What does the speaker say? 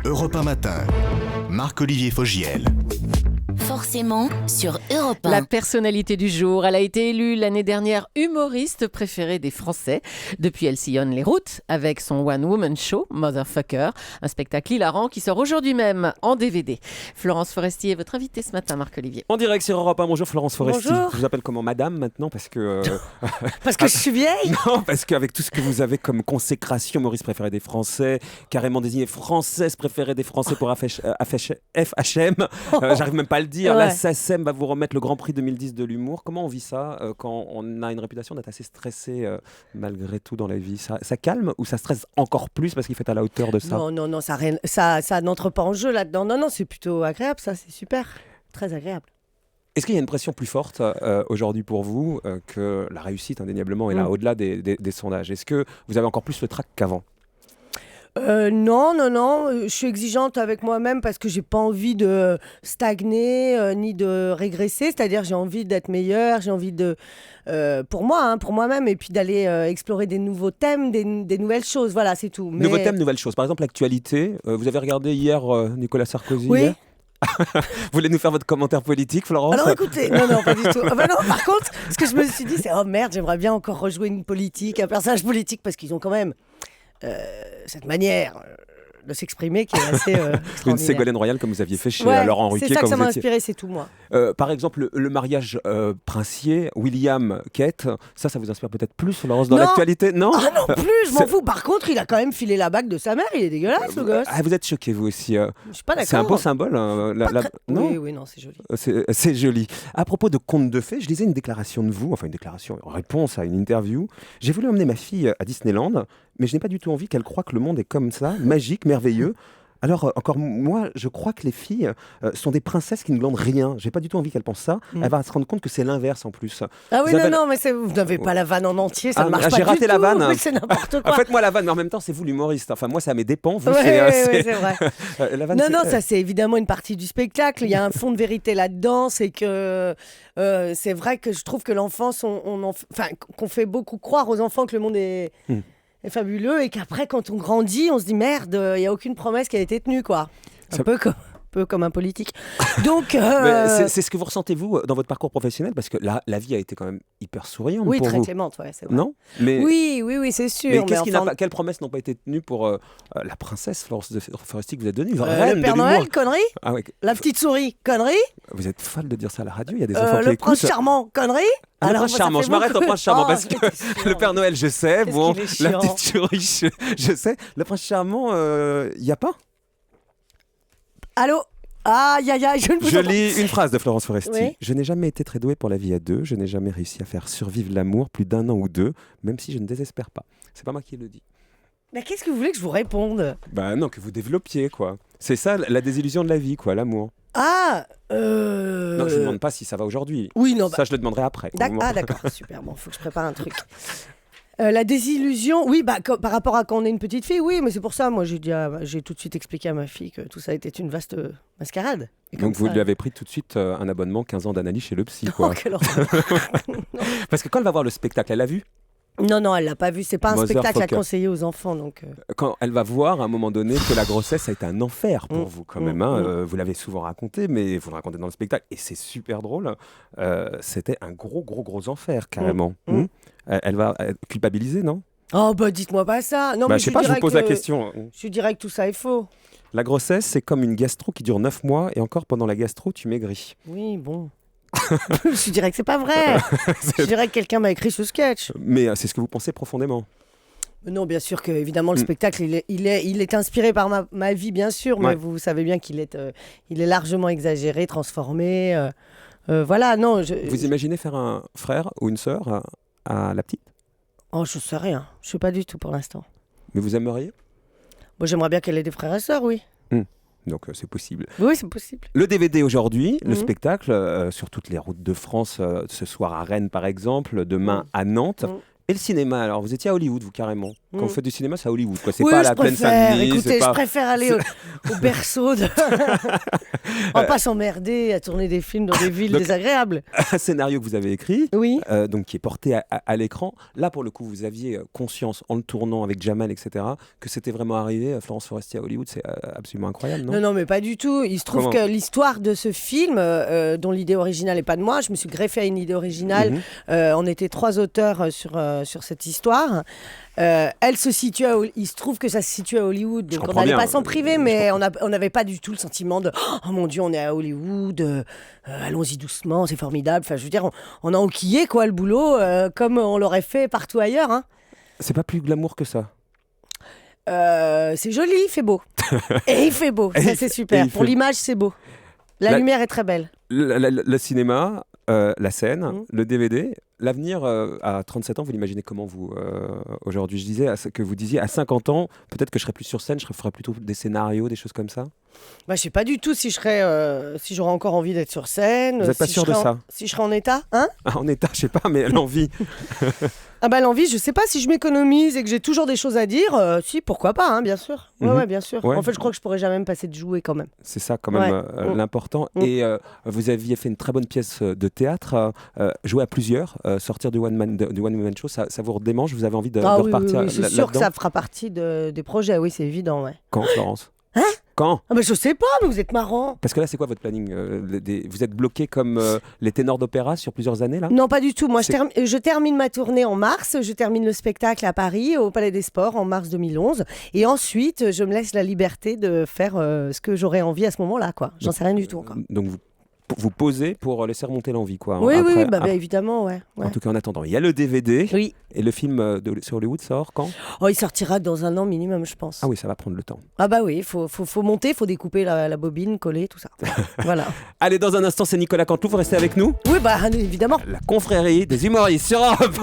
Europe 1 Matin, Marc-Olivier Fogiel. Forcément sur Europe 1. La personnalité du jour, elle a été élue l'année dernière humoriste préférée des Français. Depuis, elle sillonne les routes avec son one-woman show, Motherfucker, un spectacle hilarant qui sort aujourd'hui même en DVD. Florence Foresti est votre invitée ce matin, Marc-Olivier. En direct sur Europe 1, bonjour Florence Foresti. Bonjour. Je vous appelle comment madame maintenant parce que... Parce que je suis vieille. Non, parce qu'avec tout ce que vous avez comme consécration, humoriste préférée des Français, carrément désignée française préférée des Français pour FHM, j'arrive même pas à le dire. Ouais. La SACEM va vous remettre le Grand Prix 2010 de l'humour. Comment on vit ça quand on a une réputation d'être assez stressé malgré tout dans la vie? Ça calme ou ça stresse encore plus parce qu'il faut être à la hauteur de ça? Non, ça n'entre pas en jeu là-dedans. Non, c'est plutôt agréable, ça, c'est super. Très agréable. Est-ce qu'il y a une pression plus forte aujourd'hui pour vous que la réussite indéniablement est là, au-delà des sondages? Est-ce que vous avez encore plus le trac qu'avant? Non, je suis exigeante avec moi-même parce que j'ai pas envie de stagner ni de régresser, c'est-à-dire j'ai envie d'être meilleure, j'ai envie de, pour moi-même, et puis d'aller explorer des nouveaux thèmes, des nouvelles choses, voilà, c'est tout. Nouveau thème, nouvelle chose. Par exemple, l'actualité. Vous avez regardé hier Nicolas Sarkozy? Oui. Hier vous voulez nous faire votre commentaire politique, Florence? Alors écoutez, non, pas du tout. Ah bah non, par contre, ce que je me suis dit, c'est oh merde, j'aimerais bien encore rejouer une politique, un personnage politique, parce qu'ils ont quand même cette manière de s'exprimer qui est assez Une extraordinaire. Ségolène Royal comme vous aviez fait chez Ouais, Laurent Ruquier c'est ça quand que ça vous m'a étiez. inspiré, c'est tout moi. Par exemple, le mariage princier, William-Kate, ça vous inspire peut-être plus, Florence, dans Non. l'actualité? Non. Ah non plus, je m'en fous. Par contre, il a quand même filé la bague de sa mère, il est dégueulasse le gosse. Ah, vous êtes choqué vous aussi. Je suis pas d'accord. C'est un beau symbole. Hein, Non. Oui, non, c'est joli. C'est joli. À propos de contes de fées, je lisais une déclaration de vous, enfin une déclaration en réponse à une interview. J'ai voulu emmener ma fille à Disneyland, mais je n'ai pas du tout envie qu'elle croie que le monde est comme ça, magique, merveilleux. Alors, encore moi, je crois que les filles sont des princesses qui ne glandent rien. J'ai pas du tout envie qu'elles pensent ça. Elle va se rendre compte que c'est l'inverse en plus. Ah oui, Isabelle- non, mais vous n'avez pas la vanne en entier, ça ne marche pas j'ai raté du la tout. vanne. Oui, c'est n'importe quoi. Faites-moi la vanne, mais en même temps, c'est vous l'humoriste. Enfin, moi, ça m'est dépend. Vous, Ouais, c'est c'est vrai. la vanne, Non, c'est- ça c'est évidemment une partie du spectacle. Il y a un fond de vérité là-dedans. C'est que c'est vrai que je trouve que l'enfance, qu'on fait beaucoup croire aux enfants que le monde est fabuleux et qu'après, quand on grandit, on se dit merde, il n'y a aucune promesse qui a été tenue, quoi. Un peu comme un politique. Donc, Mais c'est ce que vous ressentez, vous, dans votre parcours professionnel, parce que la vie a été quand même hyper souriante oui, pour très vous. clémente, ouais, c'est vrai. Non? Mais, Oui, c'est sûr. mais qu'est-ce qui n'a enfin, pas, quelles promesses n'ont pas été tenues pour la princesse Florence Foresti que vous êtes devenue? le Père Noël, connerie. Ah ouais, La petite souris, connerie. vous êtes folle de dire ça à la radio, il y a des enfants qui Le écoutent. prince charmant, connerie. Ah, le Alors, prince ça charmant, fait je m'arrête au beaucoup. prince charmant Oh, parce que c'est chiant. le Père Noël, je sais, Qu'est-ce bon, qu'il est la chiant. petite souris, je sais. Le prince charmant, il n'y a pas? Allô. Aïe, je ne vous Je entends- lis une phrase de Florence Foresti. Oui. Je n'ai jamais été très douée pour la vie à deux. Je n'ai jamais réussi à faire survivre l'amour plus d'un an ou deux, même si je ne désespère pas. C'est pas moi qui le dis. Mais qu'est-ce que vous voulez que je vous réponde? Bah non, que vous développiez, quoi. C'est ça, la désillusion de la vie, quoi, l'amour. Ah Non, je ne demande pas si ça va aujourd'hui. Oui, non, Ça, je le demanderai après. d'accord, super, bon, faut que je prépare un truc. La désillusion, oui, par rapport à quand on est une petite fille, oui, mais c'est pour ça, moi, j'ai tout de suite expliqué à ma fille que tout ça était une vaste mascarade. Et comme Donc vous ça- lui avez pris tout de suite un abonnement 15 ans d'analyse chez le psy, Oh, quoi. quelle horreur. Parce que quand elle va voir le spectacle, elle l'a vu. Non, elle l'a pas vu, c'est pas un spectacle à Motherfucker. conseiller aux enfants, donc... Quand elle va voir à un moment donné que la grossesse a été un enfer pour vous quand même. Hein. Vous l'avez souvent raconté, mais vous le racontez dans le spectacle. Et c'est super drôle. C'était un gros enfer, carrément. Elle va être culpabilisée, non? Oh, dites-moi pas ça. Non, mais Je sais pas, je vous dirais pose la que- question. Je dirais que tout ça est faux. La grossesse, c'est comme une gastro qui dure 9 mois et encore pendant la gastro, tu maigris. Oui, bon. Je dirais que c'est pas vrai. Je dirais que quelqu'un m'a écrit ce sketch. Mais c'est ce que vous pensez profondément. Non, bien sûr que évidemment le spectacle il est inspiré par ma vie, bien sûr, mais Ouais. vous savez bien qu'il est largement exagéré, transformé. Voilà, non. Vous imaginez faire un frère ou une sœur à la petite? Oh, je sais rien. Je sais pas du tout pour l'instant. Mais vous aimeriez? Moi, j'aimerais bien qu'elle ait des frères et sœurs, oui. Donc c'est possible. Oui, c'est possible. Le DVD aujourd'hui, le Mhm. spectacle sur toutes les routes de France, ce soir à Rennes par exemple, demain à Nantes. Mhm. Et le cinéma, alors vous étiez à Hollywood, vous carrément. Quand vous faites du cinéma, c'est à Hollywood, quoi. C'est Oui, pas à je la plaine préfère. Saint-Denis. Écoutez, pas... je préfère aller au berceau. On va pas s'emmerder à tourner des films dans des villes donc, désagréables. Un scénario que vous avez écrit, Oui. donc qui est porté à l'écran. Là, pour le coup, vous aviez conscience, en le tournant avec Jamal, etc., que c'était vraiment arrivé. Florence Foresti à Hollywood, c'est absolument incroyable, non? Non, mais pas du tout. Il se trouve que l'histoire de ce film, dont l'idée originale n'est pas de moi, je me suis greffée à une idée originale. On était 3 auteurs sur cette histoire. Elle se situe il se trouve que ça se situe à Hollywood, donc on n'allait pas s'en priver, mais on n'avait pas du tout le sentiment de oh mon Dieu, on est à Hollywood, allons-y doucement, c'est formidable. Enfin, je veux dire, on a enquillé quoi le boulot, comme on l'aurait fait partout ailleurs. Hein. C'est pas plus glamour que ça. C'est joli, il fait beau. Et il fait beau, ça c'est super. Pour l'image, c'est beau. La lumière est très belle. Le cinéma, la scène, le DVD, l'avenir à 37 ans, vous l'imaginez comment vous aujourd'hui? Je disais que vous disiez à 50 ans, peut-être que je serais plus sur scène, je ferais plutôt des scénarios, des choses comme ça. Bah, je sais pas du tout si j'aurais encore envie d'être sur scène. Vous n'êtes pas sûr de ça? Si je serais en état, hein? En état, je sais pas, mais l'envie. Ah bah l'envie, je sais pas si je m'économise et que j'ai toujours des choses à dire. Si, pourquoi pas, hein, bien sûr. Ouais, bien sûr. Ouais. En fait, je crois que je pourrais jamais me passer de jouer quand même. C'est ça quand même l'important. Et vous aviez fait une très bonne pièce de théâtre, jouer à plusieurs, sortir du One Woman Show, ça vous redémange? Vous avez envie de repartir oui, c'est sûr que ça fera partie des projets, oui, c'est évident. Ouais. Quand, Florence? Hein? Quand? Ah bah je sais pas, mais vous êtes marrant. Parce que là, c'est quoi votre planning? Vous êtes bloqué comme les ténors d'opéra sur plusieurs années là? Non, pas du tout. Moi, je termine ma tournée en mars. Je termine le spectacle à Paris, au Palais des Sports, en mars 2011. Et ensuite, je me laisse la liberté de faire ce que j'aurais envie à ce moment-là, quoi. J'en sais rien du tout encore. Donc vous posez pour laisser remonter l'envie, quoi. Oui, évidemment, ouais. En tout cas, en attendant, il y a le DVD. Oui. Et le film sur Hollywood sort quand? Oh, il sortira dans 1 an minimum, je pense. Ah oui, ça va prendre le temps. Ah bah oui, il faut monter, il faut découper la bobine, coller, tout ça. Voilà. Allez, dans un instant, c'est Nicolas Canteloup, vous restez avec nous? Oui, bah évidemment. La confrérie des humoristes sur Europe.